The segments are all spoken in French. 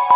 Je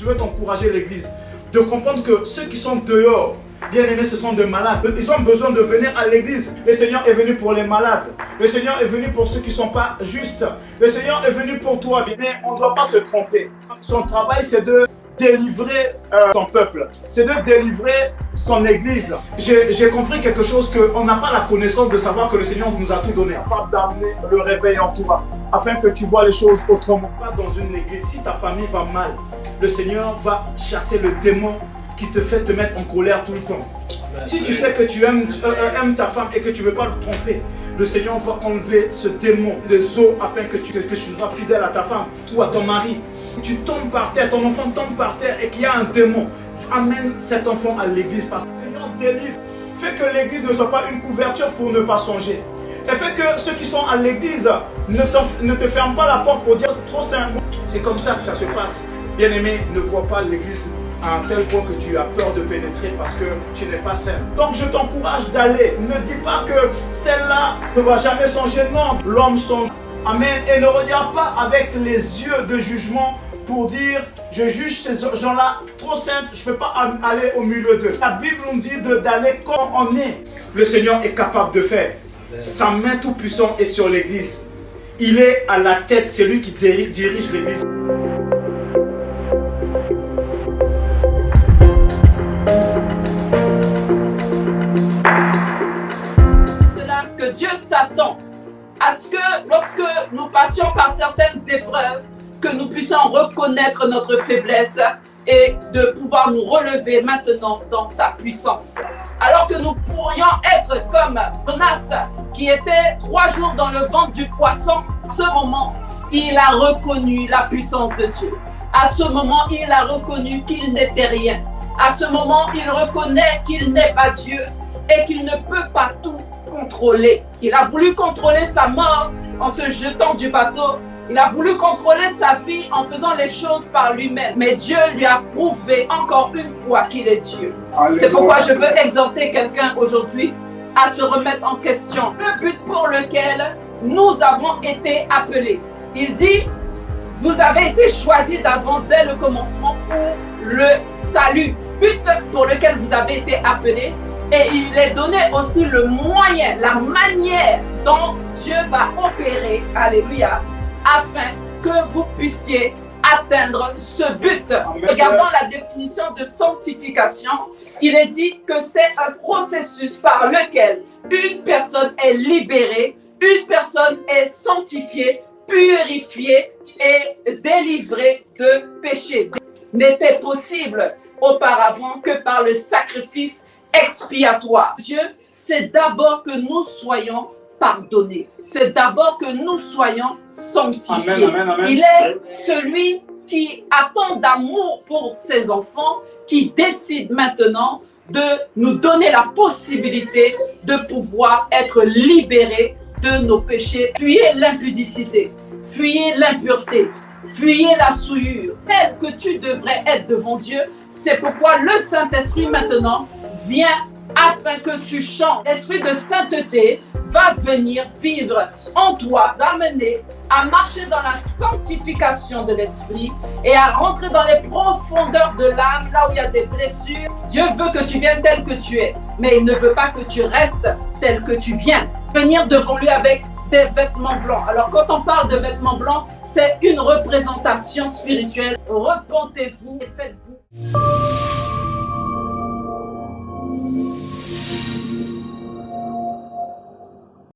veux t'encourager l'église, de comprendre que ceux qui sont dehors, bien aimés, ce sont des malades. Ils ont besoin de venir à l'église. Le Seigneur est venu pour les malades. Le Seigneur est venu pour ceux qui ne sont pas justes. Le Seigneur est venu pour toi. Mais on ne doit pas se tromper. Son travail, c'est de délivrer son peuple. C'est de délivrer son église. J'ai compris quelque chose, qu'on n'a pas la connaissance de savoir que le Seigneur nous a tout donné. Capable d'amener le réveil en toi, afin que tu vois les choses autrement. Pas dans une église. Si ta famille va mal, le Seigneur va chasser le démon qui te fait te mettre en colère tout le temps. Si tu sais que tu aimes ta femme et que tu ne veux pas le tromper, le Seigneur va enlever ce démon des os afin que tu sois fidèle à ta femme ou à ton mari. Tu tombes par terre, ton enfant tombe par terre et qu'il y a un démon, amène cet enfant à l'église parce que le Seigneur délivre. Fais que l'église ne soit pas une couverture pour ne pas songer. Et fais que ceux qui sont à l'église ne te ferment pas la porte pour dire c'est trop simple. C'est comme ça que ça se passe. Bien-aimé, ne vois pas l'église à un tel point que tu as peur de pénétrer parce que tu n'es pas saint. Donc je t'encourage d'aller. Ne dis pas que celle-là ne va jamais songer. Non, l'homme songe. Amen. Et ne regarde pas avec les yeux de jugement pour dire je juge ces gens-là trop saints, je ne peux pas aller au milieu d'eux. La Bible nous dit d'aller comme on est. Le Seigneur est capable de faire. Sa main tout puissante est sur l'église. Il est à la tête, c'est lui qui dirige l'église. Que Dieu s'attend à ce que lorsque nous passions par certaines épreuves, que nous puissions reconnaître notre faiblesse et de pouvoir nous relever maintenant dans sa puissance. Alors que nous pourrions être comme Jonas qui était 3 jours dans le ventre du poisson, à ce moment, il a reconnu la puissance de Dieu. À ce moment, il a reconnu qu'il n'était rien. À ce moment, il reconnaît qu'il n'est pas Dieu et qu'il ne peut pas tout contrôler. Il a voulu contrôler sa mort en se jetant du bateau. Il a voulu contrôler sa vie en faisant les choses par lui-même. Mais Dieu lui a prouvé encore une fois qu'il est Dieu. C'est pourquoi je veux exhorter quelqu'un aujourd'hui à se remettre en question. Le but pour lequel nous avons été appelés. Il dit, vous avez été choisis d'avance dès le commencement pour le salut. But pour lequel vous avez été appelés. Et il est donné aussi le moyen, la manière dont Dieu va opérer, alléluia, afin que vous puissiez atteindre ce but. Regardons la définition de sanctification. Il est dit que c'est un processus par lequel une personne est libérée, une personne est sanctifiée, purifiée et délivrée de péché. N'était possible auparavant que par le sacrifice expiatoire. Dieu, c'est d'abord que nous soyons pardonnés. C'est d'abord que nous soyons sanctifiés. Amen, amen, amen. Il est celui qui a tant d'amour pour ses enfants, qui décide maintenant de nous donner la possibilité de pouvoir être libérés de nos péchés. Fuyez l'impudicité, fuyez l'impureté, fuyez la souillure, tel que tu devrais être devant Dieu. C'est pourquoi le Saint-Esprit maintenant vient afin que tu chantes. L'Esprit de sainteté va venir vivre en toi, t'amener à marcher dans la sanctification de l'Esprit et à rentrer dans les profondeurs de l'âme, là où il y a des blessures. Dieu veut que tu viennes tel que tu es, mais il ne veut pas que tu restes tel que tu viens. Venir devant lui avec des vêtements blancs. Alors quand on parle de vêtements blancs, c'est une représentation spirituelle. Repentez-vous et faites-vous.